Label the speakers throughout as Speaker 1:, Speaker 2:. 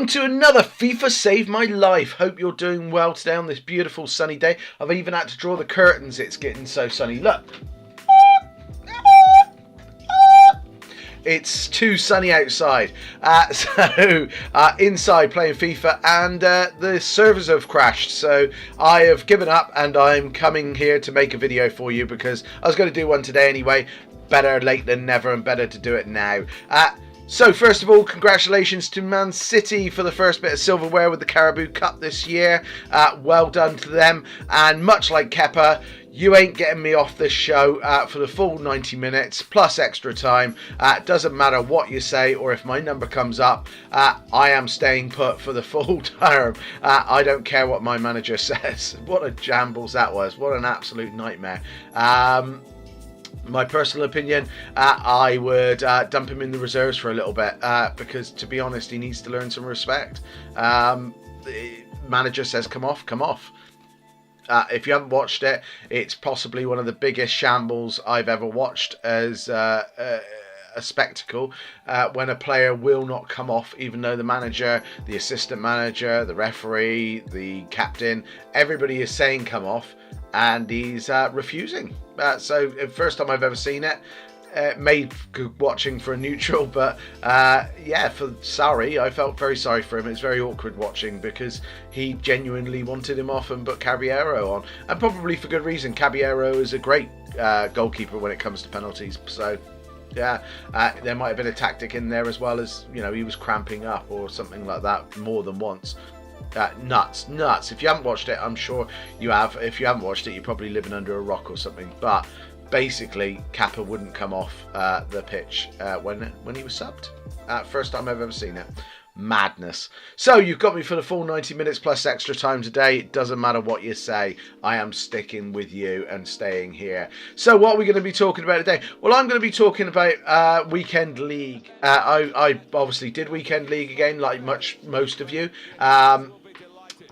Speaker 1: Welcome to another FIFA Save My Life. Hope you're doing well today on this beautiful sunny day. I've even had to draw the curtains, it's getting so sunny. Look. It's too sunny outside. Inside playing FIFA, and the servers have crashed. So I have given up and I'm coming here to make a video for you because I was going to do one today anyway. Better late than never, and better to do it now. So first of all, congratulations to Man City for the first bit of silverware with the Carabao Cup this year. Well done to them. And much like Kepa, you ain't getting me off this show for the full 90 minutes plus extra time. Doesn't matter what you say or if my number comes up, I am staying put for the full term. I don't care what my manager says. What a jambles that was. What an absolute nightmare. My personal opinion, I would dump him in the reserves for a little bit because, to be honest, he needs to learn some respect. The manager says, come off, come off. If you haven't watched it, it's possibly one of the biggest shambles I've ever watched as a spectacle when a player will not come off, even though the manager, the assistant manager, the referee, the captain, everybody is saying come off, and he's refusing. So first time I've ever seen it. Made good watching for a neutral, but yeah, sorry, I felt very sorry for him. It's very awkward watching because he genuinely wanted him off and put Caballero on, and probably for good reason. Caballero is a great goalkeeper when it comes to penalties, so yeah, there might have been a tactic in there as well as, you know, he was cramping up or something like that more than once. Nuts. If you haven't watched it, I'm sure you have. If you haven't watched it, you're probably living under a rock or something. But basically, Kappa wouldn't come off the pitch when he was subbed. First time I've ever seen it. Madness. So you've got me for the full 90 minutes plus extra time today. It doesn't matter what you say, I am sticking with you and staying here. So what are we going to be talking about today? Well, I'm going to be talking about Weekend League. I obviously did Weekend League again, like most of you.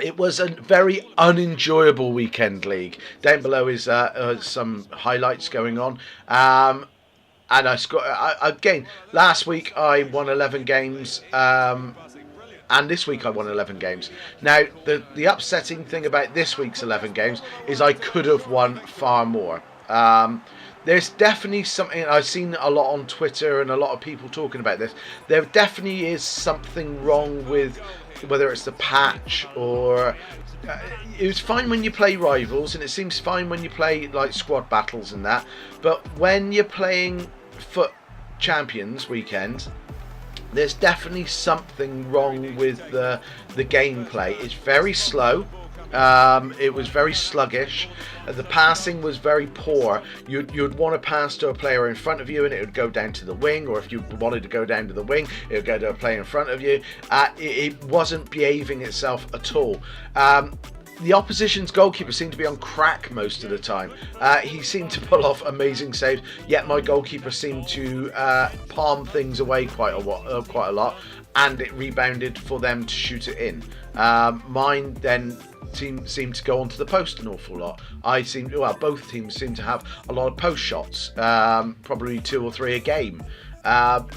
Speaker 1: It was a very unenjoyable Weekend League. Down below is some highlights going on. And I scored again. Last week I won 11 games, and this week I won 11 games. Now the upsetting thing about this week's 11 games is I could have won far more. There's definitely something I've seen a lot on Twitter and a lot of people talking about this. There definitely is something wrong with whether it's the patch or. It was fine when you play rivals, and it seems fine when you play like squad battles and that. But when you're playing FUT Champions weekend, there's definitely something wrong with the gameplay. It's very slow. It was very sluggish. The passing was very poor. You'd want to pass to a player in front of you and it would go down to the wing, or if you wanted to go down to the wing, it would go to a player in front of you. It wasn't behaving itself at all. The opposition's goalkeeper seemed to be on crack most of the time. He seemed to pull off amazing saves, yet my goalkeeper seemed to palm things away quite a lot, and it rebounded for them to shoot it in. Mine then seemed to go onto the post an awful lot. Both teams seem to have a lot of post shots, probably 2 or 3 a game,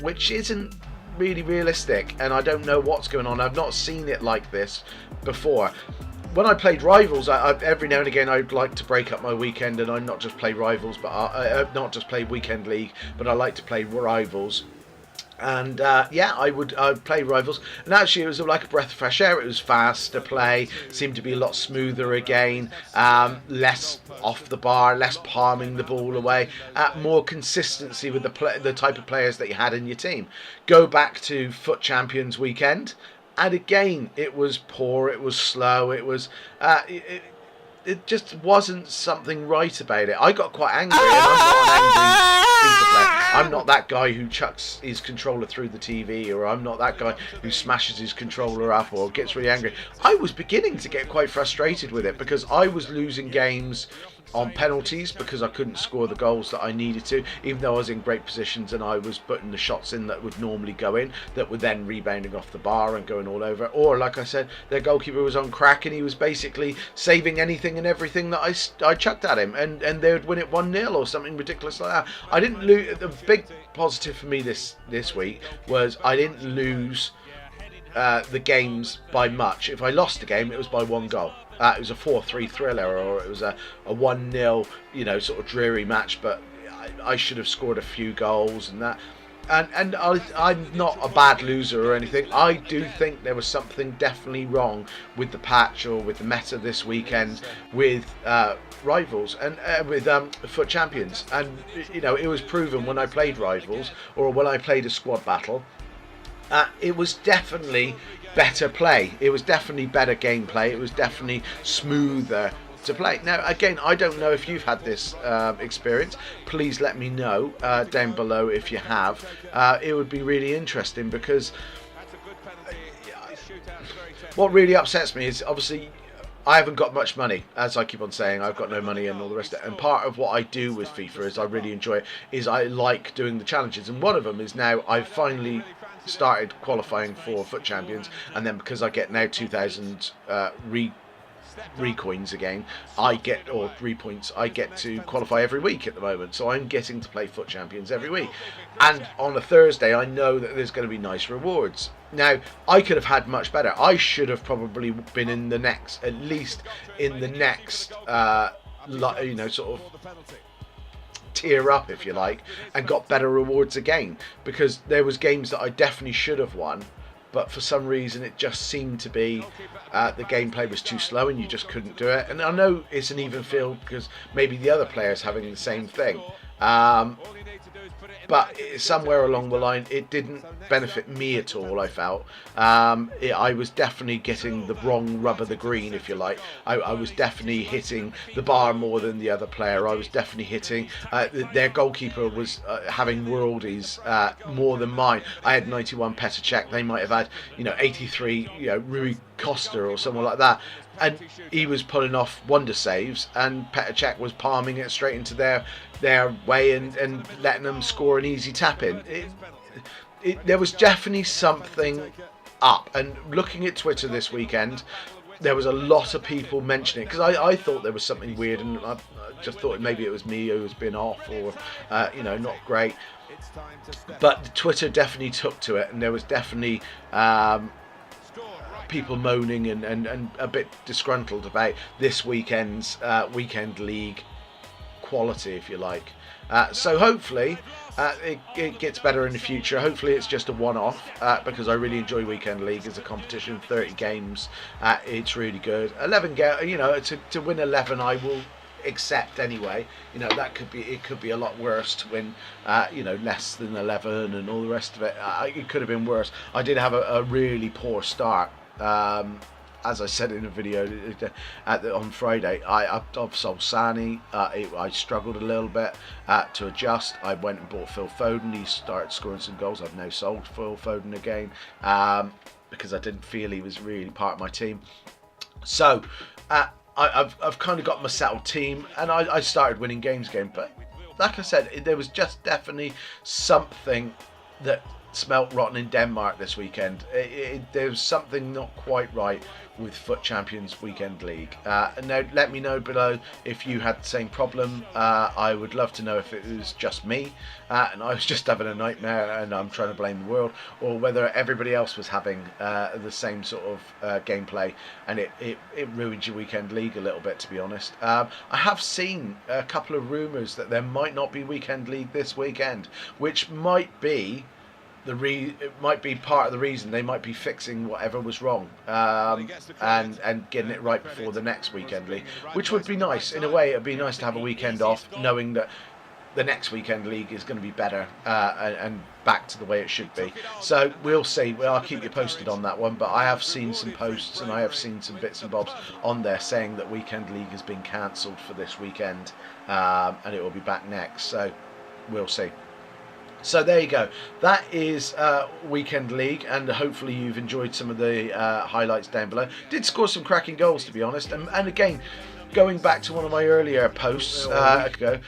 Speaker 1: which isn't really realistic, and I don't know what's going on. I've not seen it like this before. When I played Rivals, every now and again I'd like to break up my weekend and I'd not just play Rivals, but not just play Weekend League, but I like to play Rivals. And yeah, I'd play Rivals, and actually it was like a breath of fresh air. It was fast to play, seemed to be a lot smoother again, less off the bar, less palming the ball away, more consistency with the type of players that you had in your team. Go back to FUT Champions weekend, and again it was poor, it was slow, it was it just wasn't something right about it. I got quite angry, and I'm not an angry FIFA player. I'm not that guy who chucks his controller through the TV, or I'm not that guy who smashes his controller up or gets really angry. I was beginning to get quite frustrated with it because I was losing games on penalties because I couldn't score the goals that I needed to, even though I was in great positions and I was putting the shots in that would normally go in, that were then rebounding off the bar and going all over. Or like I said, their goalkeeper was on crack and he was basically saving anything and everything that I chucked at him, and they would win it 1-0 or something ridiculous like that. I didn't lose. The big positive for me this week was I didn't lose the games by much. If I lost a game, it was by 1 goal. It was a 4-3 thriller, or it was a 1-0, sort of dreary match. But I should have scored a few goals and that. And I'm not a bad loser or anything. I do think there was something definitely wrong with the patch or with the meta this weekend with Rivals and with FUT Champions. And it was proven when I played Rivals or when I played a squad battle. It was definitely better play. It was definitely better gameplay. It was definitely smoother to play. Now, again, I don't know if you've had this experience. Please let me know down below if you have. It would be really interesting, because what really upsets me is, obviously, I haven't got much money, as I keep on saying. I've got no money and all the rest of it. And part of what I do with FIFA is I really enjoy it, is I like doing the challenges. And one of them is now I've finally started qualifying for FUT Champions, and then because I get now 2,000 recoins again, or 3 points, I get to qualify every week at the moment. So I'm getting to play FUT Champions every week, and on a Thursday I know that there's going to be nice rewards. Now, I could have had much better. I should have probably been in the next, at least in the next sort of tier up, if you like, and got better rewards again, because there was games that I definitely should have won, but for some reason it just seemed to be the gameplay was too slow and you just couldn't do it. And I know it's an even field because maybe the other players having the same thing, but somewhere along the line it didn't benefit me at all. I felt I was definitely getting the wrong rub of the green, if you like. I was definitely hitting the bar more than the other player. I was definitely hitting their goalkeeper was having worldies more than mine. I had 91 Petr Cech. They might have had 83 Rui Costa or someone like that, and he was pulling off wonder saves, and Petr Cech was palming it straight into their way and letting them score an easy tap in. There was definitely something up. And looking at Twitter this weekend, there was a lot of people mentioning it, because I thought there was something weird, and I just thought maybe it was me who was been off, or not great. But Twitter definitely took to it, and there was definitely people moaning and a bit disgruntled about this weekend's Weekend League quality, if you like. So hopefully it gets better in the future. Hopefully it's just a one-off, because I really enjoy Weekend League as a competition. 30 games, it's really good. 11 to win 11 I will accept anyway. That could be a lot worse to win less than 11 and all the rest of it. It could have been worse. I did have a really poor start. As I said in a video on Friday, I've sold Sani. I struggled a little bit to adjust. I went and bought Phil Foden. He started scoring some goals. I've now sold Phil Foden again because I didn't feel he was really part of my team. So I've kind of got my settled team, and I started winning games again. But like I said, there was just definitely something that smelt rotten in Denmark this weekend. There was something not quite right with FUT Champions Weekend League. And now let me know below if you had the same problem. I would love to know if it was just me and I was just having a nightmare and I'm trying to blame the world, or whether everybody else was having the same sort of gameplay, and it ruined your Weekend League a little bit, to be honest. I have seen a couple of rumours that there might not be Weekend League this weekend, which might be it might be part of the reason. They might be fixing whatever was wrong and getting it right before the next Weekend League, which would be nice. In a way, it'd be nice to have a weekend off, knowing that the next Weekend League is going to be better and back to the way it should be. So we'll see. Well, I'll keep you posted on that one. But I have seen some posts and I have seen some bits and bobs on there saying that Weekend League has been cancelled for this weekend, and it will be back next. So we'll see. So there you go. That is Weekend League, and hopefully you've enjoyed some of the highlights down below. Did score some cracking goals, to be honest, and again, going back to one of my earlier posts ago,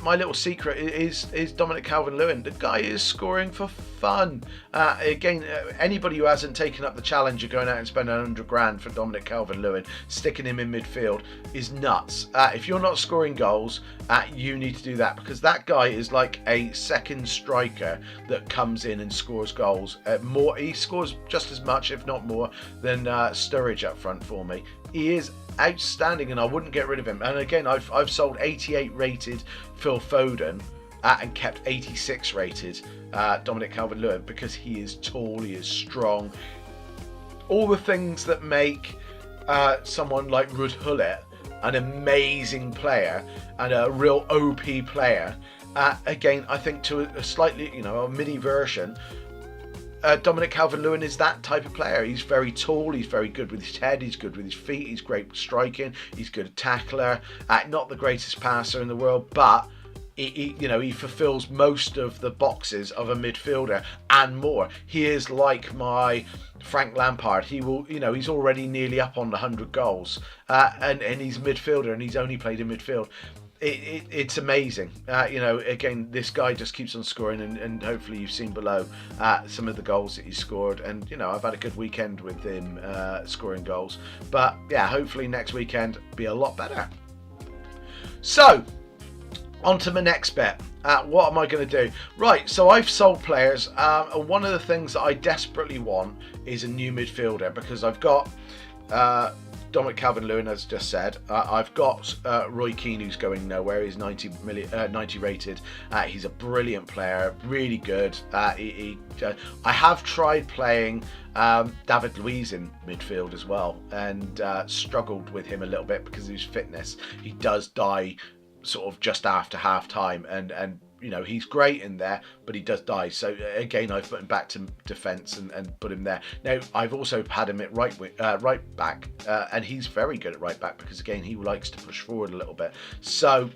Speaker 1: my little secret is Dominic Calvert-Lewin. The guy is scoring for fun. Again, anybody who hasn't taken up the challenge of going out and spending 100 grand for Dominic Calvert-Lewin, sticking him in midfield, is nuts. If you're not scoring goals, you need to do that, because that guy is like a second striker that comes in and scores goals. He scores just as much, if not more, than Sturridge up front for me. He is outstanding, and I wouldn't get rid of him. And again, I've sold 88 rated Phil Foden and kept 86 rated Dominic Calvert-Lewin, because he is tall, he is strong, all the things that make someone like Ruud Gullit an amazing player and a real OP player. Again, I think to a slightly, a mini version, Dominic Calvert-Lewin is that type of player. He's very tall, he's very good with his head, he's good with his feet, he's great striking, he's good tackler, not the greatest passer in the world, but he fulfills most of the boxes of a midfielder and more. He is like my Frank Lampard. He will, he's already nearly up on the 100 goals, and he's a midfielder, and he's only played in midfield. It's amazing. Again, this guy just keeps on scoring, and hopefully you've seen below some of the goals that he scored. And I've had a good weekend with him scoring goals. But yeah, hopefully next weekend be a lot better. So, on to my next bet. What am I going to do? Right, so I've sold players. One of the things that I desperately want is a new midfielder, because I've got Dominic Calvert-Lewin, as just said. I've got Roy Keane, who's going nowhere. He's 90 rated. He's a brilliant player, really good. I have tried playing David Luiz in midfield as well, and struggled with him a little bit because of his fitness. He does die sort of just after half time, and he's great in there, but he does die. So again, I've put him back to defence and put him there. Now, I've also had him at right back, and he's very good at right back, because again, he likes to push forward a little bit. So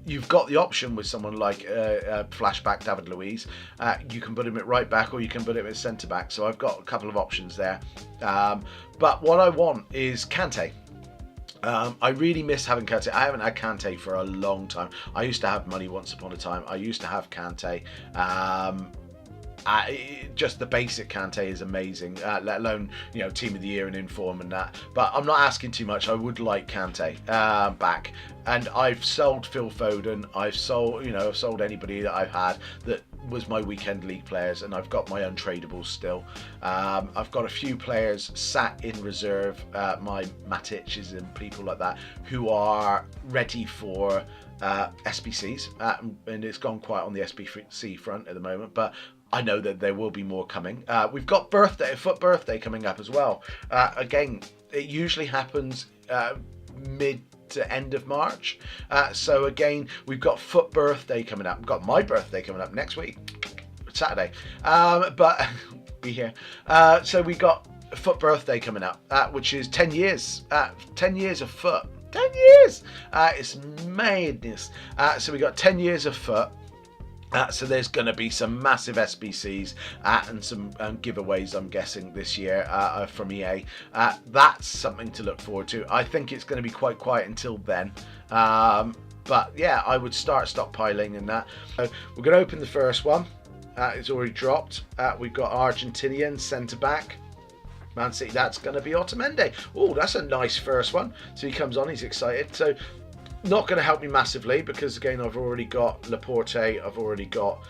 Speaker 1: you've got the option with someone like flashback David Luiz. You can put him at right back, or you can put him at centre back. So I've got a couple of options there. But what I want is Kante. I really miss having Kante. I haven't had Kante for a long time. I used to have money once upon a time. I used to have Kante. Just the basic Kante is amazing, let alone team of the year and inform and that. But I'm not asking too much. I would like Kante back. And I've sold Phil Foden. I've sold anybody that I've had that was my weekend league players, and I've got my untradables still. I've got a few players sat in reserve, my Matiches and people like that, who are ready for SBCs, and it's gone quiet on the SBC front at the moment, but I know that there will be more coming. We've got foot birthday coming up as well. Again, it usually happens mid to end of March. So again, we've got foot birthday coming up. We've got my birthday coming up next week, Saturday. But be here. So we got foot birthday coming up, which is 10 years. 10 years of foot. 10 years! It's madness. So we got 10 years of foot. So there's going to be some massive SBCs and some giveaways, I'm guessing, this year from EA. That's something to look forward to. I think it's going to be quite quiet until then. But yeah, I would start stockpiling and that. So we're going to open the first one. It's already dropped. We've got Argentinian centre-back. Man City, that's going to be Otamendi. Oh, that's a nice first one. So he comes on, he's excited. So not going to help me massively, because again, I've already got Laporte, I've already got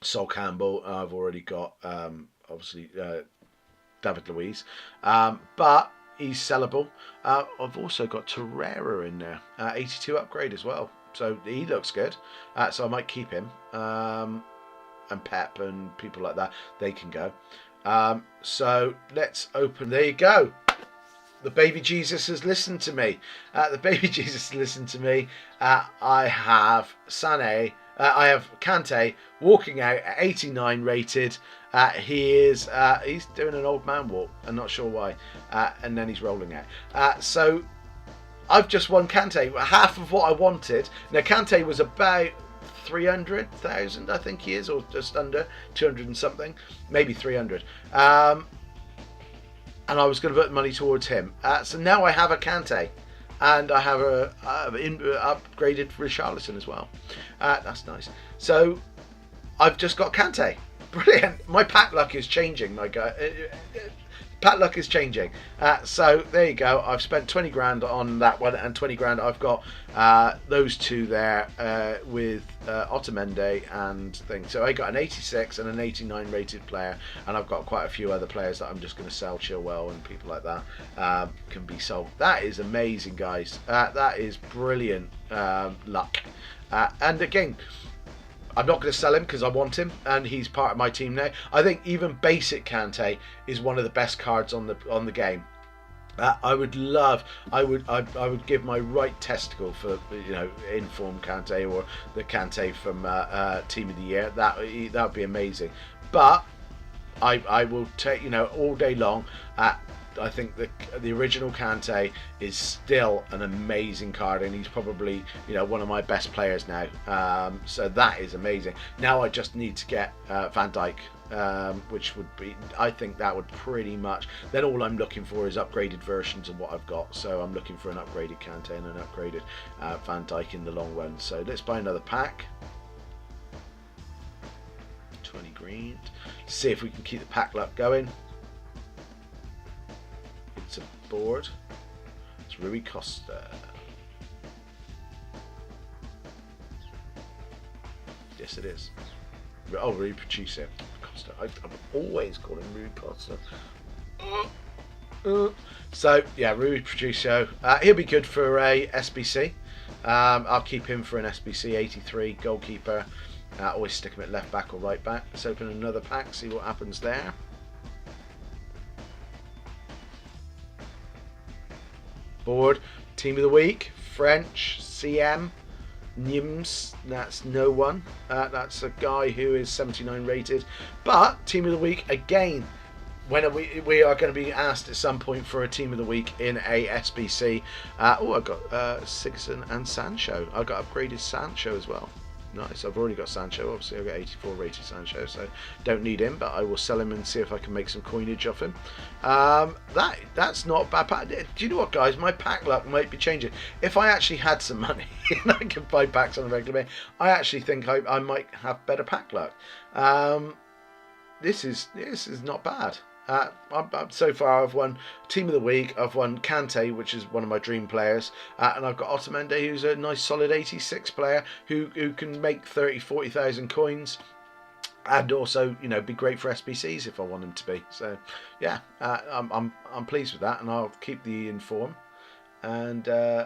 Speaker 1: Sol Campbell, I've already got obviously David Luiz, but he's sellable. I've also got Torreira in there, 82 upgrade as well, so he looks good. So I might keep him, and Pep and people like that, they can go. So let's open. There you go. The baby Jesus has listened to me. I have Sané. I have Kante walking out at 89 rated. He's doing an old man walk. I'm not sure why. And then he's rolling out. So I've just won Kante, half of what I wanted. Now Kante was about 300,000, I think he is, or just under 200 and something, maybe 300. And I was going to put money towards him. So now I have a Kante. and I have a upgraded Richarlison as well. That's nice. So I've just got Kante. Brilliant. My pack luck is changing, my guy. Pack luck is changing. So there you go. I've spent 20 grand on that one, and 20 grand I've got those two there with Otamendi and things. So I got an 86 and an 89 rated player, and I've got quite a few other players that I'm just going to sell. Chilwell and people like that can be sold. That is amazing, guys. That is brilliant luck. And again, I'm not going to sell him because I want him, and he's part of my team now. I think even basic Kante is one of the best cards on the game. I would give my right testicle for, you know, inform Kante or the Kante from Team of the Year. That would be amazing. But I will take, you know, all day long. I think the original Kante is still an amazing card, and he's probably, you know, one of my best players now. So that is amazing. Now I just need to get Van Dijk, which would be, I think that would pretty much, then all I'm looking for is upgraded versions of what I've got. So I'm looking for an upgraded Kante and an upgraded Van Dijk in the long run. So let's buy another pack. 20 green. See if we can keep the pack luck going. It's a board. It's Rui Costa. Yes, it is. Oh, Rui Patricio Costa. I'm always calling Rui Costa. So yeah, Rui Patricio. He'll be good for a SBC. I'll keep him for an SBC 83 goalkeeper. Always stick him at left back or right back. Let's open another pack. See what happens there. Board, Team of the Week, French, CM, Nims, that's no one. That's a guy who is 79 rated. But Team of the Week, again, when we are going to be asked at some point for a Team of the Week in a SBC. Oh, I got Sigurdsson and Sancho. I got upgraded Sancho as well. Nice. I've already got Sancho. Obviously, I've got 84 rated Sancho, so don't need him, but I will sell him and see if I can make some coinage off him. That's not bad. Do you know what, guys? My pack luck might be changing. If I actually had some money and I could buy packs on a regular basis, I actually think I might have better pack luck. This is not bad. So far I've won Team of the Week, I've won Kante, which is one of my dream players, and I've got Otamendi, who's a nice solid 86 player who can make 30,000-40,000 coins, and also, you know, be great for SBCs if I want him to be. So yeah, I'm pleased with that, and I'll keep the inform. And yeah,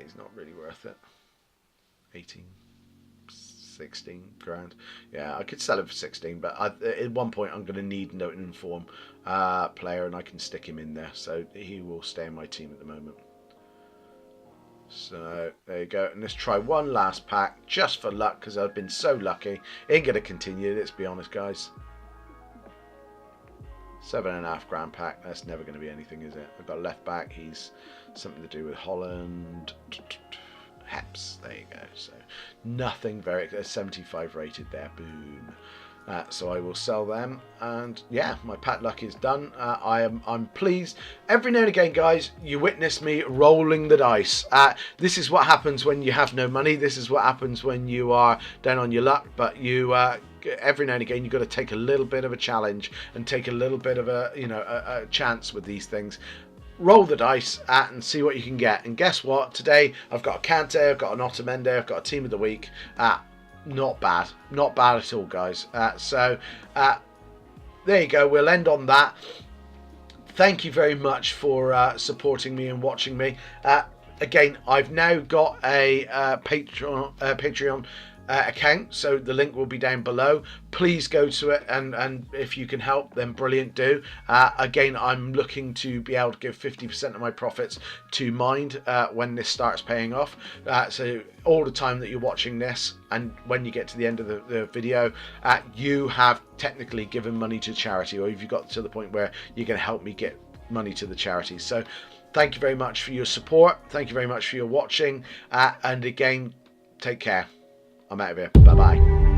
Speaker 1: he's not really worth it. 16 grand. Yeah, I could sell him for 16, but at one point I'm going to need an inform player, and I can stick him in there, so he will stay in my team at the moment. So there you go, and let's try one last pack just for luck, because I've been so lucky. Ain't going to continue, let's be honest, guys. 7.5 grand pack. That's never going to be anything, is it? I've got left back. He's something to do with Holland. Heps, there you go. So nothing very 75 rated there. Boom. So I will sell them, and yeah, my pack luck is done. I'm pleased. Every now and again, guys, you witness me rolling the dice. This is what happens when you have no money. This is what happens when you are down on your luck. But you every now and again, you've got to take a little bit of a challenge and take a little bit of a a chance with these things. Roll the dice and see what you can get. And guess what? Today I've got a Kante, I've got an Otamendi, I've got a Team of the Week. Not bad at all, guys. So there you go. We'll end on that. Thank you very much for supporting me and watching me. Again, I've now got a Patreon account, so the link will be down below. Please go to it, and if you can help, then brilliant, do. Again, I'm looking to be able to give 50% of my profits to Mind when this starts paying off. So all the time that you're watching this, and when you get to the end of the video, you have technically given money to charity, or if you got to the point where you're going to help me get money to the charity. So thank you very much for your support. Thank you very much for your watching, and again, take care. I'm out of here. Bye bye.